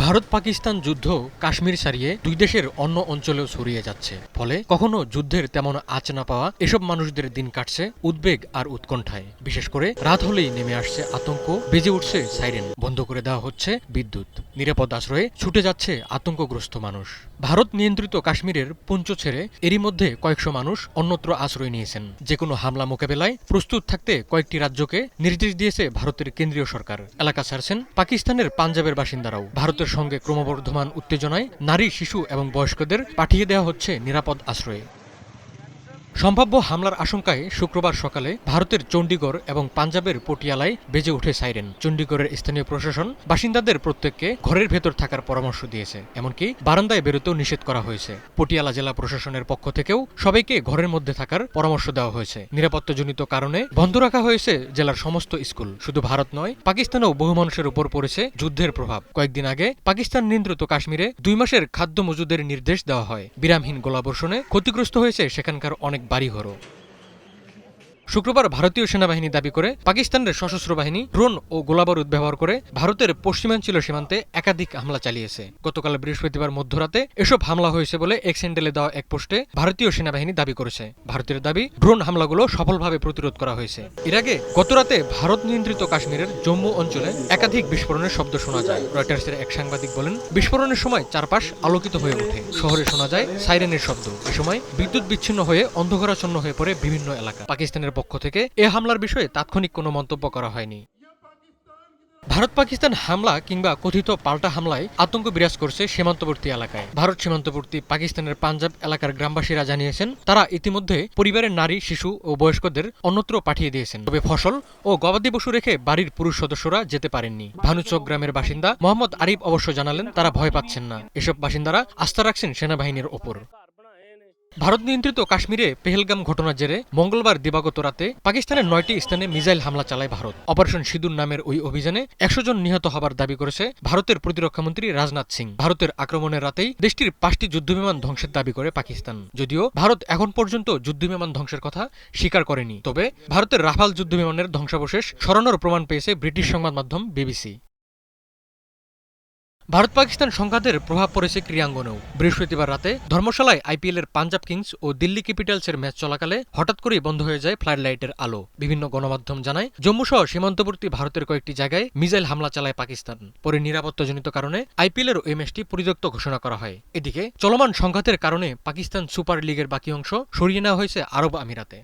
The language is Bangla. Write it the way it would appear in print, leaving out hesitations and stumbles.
ভারত পাকিস্তান যুদ্ধ কাশ্মীর ছাড়িয়ে দুই দেশের অন্য অঞ্চলেও ছড়িয়ে যাচ্ছে। ফলে কখনো যুদ্ধের তেমন আঁচ না পাওয়া এসব মানুষদের দিন কাটছে উদ্বেগ আর উৎকণ্ঠায়। বিশেষ করে রাত হলেই নেমে আসছে আতঙ্ক, বেজে উঠছে সাইরেন, বন্ধ করে দেওয়া হচ্ছে বিদ্যুৎ। নিরাপদ আশ্রয়ে ছুটে যাচ্ছে আতঙ্কগ্রস্ত মানুষ। ভারত নিয়ন্ত্রিত কাশ্মীরের পুঞ্চ ছেড়ে এরই মধ্যে কয়েকশো মানুষ অন্যত্র আশ্রয় নিয়েছেন। যে কোনো হামলা মোকাবেলায় প্রস্তুত থাকতে কয়েকটি রাজ্যকে নির্দেশ দিয়েছে ভারতের কেন্দ্রীয় সরকার। এলাকা ছাড়ছেন পাকিস্তানের পাঞ্জাবের বাসিন্দারাও। ভারতের সঙ্গে ক্রমবর্ধমান উত্তেজনায় নারী, শিশু এবং বয়স্কদের পাঠিয়ে দেওয়া হচ্ছে নিরাপদ আশ্রয়ে। সম্ভাব্য হামলার আশঙ্কায় শুক্রবার সকালে ভারতের চণ্ডীগড় এবং পাঞ্জাবের পটিয়ালায় বেজে ওঠে সাইরেন। চণ্ডীগড়ের স্থানীয় প্রশাসন বাসিন্দাদের প্রত্যেককে ঘরের ভেতর থাকার পরামর্শ দিয়েছে, এমনকি বারান্দায় বেরোতেও নিষেধ করা হয়েছে। পটিয়ালা জেলা প্রশাসনের পক্ষ থেকেও সবাইকে ঘরের মধ্যে থাকার পরামর্শ দেওয়া হয়েছে। নিরাপত্তাজনিত কারণে বন্ধ রাখা হয়েছে জেলার সমস্ত স্কুল। শুধু ভারত নয়, পাকিস্তানেও বহু মানুষের উপর পড়েছে যুদ্ধের প্রভাব। কয়েকদিন আগে পাকিস্তান নিয়ন্ত্রিত কাশ্মীরে 2 মাসের খাদ্য মজুদের নির্দেশ দেওয়া হয়। বিরামহীন গোলাবর্ষণে ক্ষতিগ্রস্ত হয়েছে সেখানকার অনেক বাড়িঘরও। শুক্রবার ভারতীয় সেনাবাহিনী দাবি করে পাকিস্তানের সশস্ত্র বাহিনী ড্রোন ও গোলাবারুদ ব্যবহার করে ভারতের পশ্চিমাঞ্চল সীমান্তে একাধিক হামলা চালিয়েছে। গতকাল বৃহস্পতিবার মধ্যরাতে এসব হামলা হয়েছে বলে এক্স হ্যান্ডেলে দেওয়া এক পোস্টে ভারতীয় সেনাবাহিনী দাবি করেছে। ভারতের দাবি, ড্রোন হামলাগুলো সফলভাবে প্রতিরোধ করা হয়েছে। এর আগে গতরাতে ভারত নিয়ন্ত্রিত কাশ্মীরের জম্মু অঞ্চলে একাধিক বিস্ফোরণের শব্দ শোনা যায়। রয়টার্সের এক সাংবাদিক বলেন, বিস্ফোরণের সময় চারপাশ আলোকিত হয়ে ওঠে, শহরে শোনা যায় সাইরেনের শব্দ। এ সময় বিদ্যুৎ বিচ্ছিন্ন হয়ে অন্ধকারাচ্ছন্ন হয়ে পড়ে বিভিন্ন এলাকা। পাকিস্তানের পক্ষ থেকে এ হামলার বিষয়ে তাৎক্ষণিক কোনো মন্তব্য করা হয়নি। ভারত পাকিস্তান হামলা কিংবা কথিত পাল্টা হামলায় আতঙ্ক বিরাজ করছে সীমান্তবর্তী এলাকায়। ভারত সীমান্তবর্তী পাকিস্তানের পাঞ্জাব এলাকার গ্রামবাসীরা জানিয়েছেন, তারা ইতিমধ্যে পরিবারের নারী, শিশু ও বয়স্কদের অন্যত্র পাঠিয়ে দিয়েছেন। তবে ফসল ও গবাদি পশু রেখে বাড়ির পুরুষ সদস্যরা যেতে পারেননি। ভানুচক গ্রামের বাসিন্দা মোহাম্মদ আরিফ অবশ্য জানালেন, তারা ভয় পাচ্ছেন না। এসব বাসিন্দারা আস্থা রাখছেন সেনাবাহিনীর ওপর। ভারত নিয়ন্ত্রিত কাশ্মীরে পেহেলগাম ঘটনার জেরে মঙ্গলবার দিবাগত রাতে পাকিস্তানের 9টি স্থানে মিসাইল হামলা চালায় ভারত। অপারেশন সিঁদুর নামের ওই অভিযানে 100 জন নিহত হবার দাবি করেছে ভারতের প্রতিরক্ষামন্ত্রী রাজনাথ সিং। ভারতের আক্রমণের রাতেই দেশটির 5টি যুদ্ধবিমান ধ্বংসের দাবি করে পাকিস্তান। যদিও ভারত এখন পর্যন্ত যুদ্ধবিমান ধ্বংসের কথা স্বীকার করেনি। তবে ভারতের রাফাল যুদ্ধবিমানের ধ্বংসাবশেষ সরানোর প্রমাণ পেয়েছে ব্রিটিশ সংবাদ মাধ্যম বিবিসি। ভারত পাকিস্তান সংঘাতের প্রভাব পড়েছে ক্রীড়াঙ্গনেও। বৃহস্পতিবার রাতে ধর্মশালায় আইপিএলের পাঞ্জাব কিংস ও দিল্লি ক্যাপিটালসের ম্যাচ চলাকালে হঠাৎ করেই বন্ধ হয়ে যায় ফ্লাড লাইটের আলো। বিভিন্ন গণমাধ্যম জানায়, জম্মুসহ সীমান্তবর্তী ভারতের কয়েকটি জায়গায় মিসাইল হামলা চালায় পাকিস্তান। পরে নিরাপত্তাজনিত কারণে আইপিএলের ওই ম্যাচটি পরিত্যক্ত ঘোষণা করা হয়। এদিকে চলমান সংঘাতের কারণে পাকিস্তান সুপার লিগের বাকি অংশ সরিয়ে নেওয়া হয়েছে আরব আমিরাতে।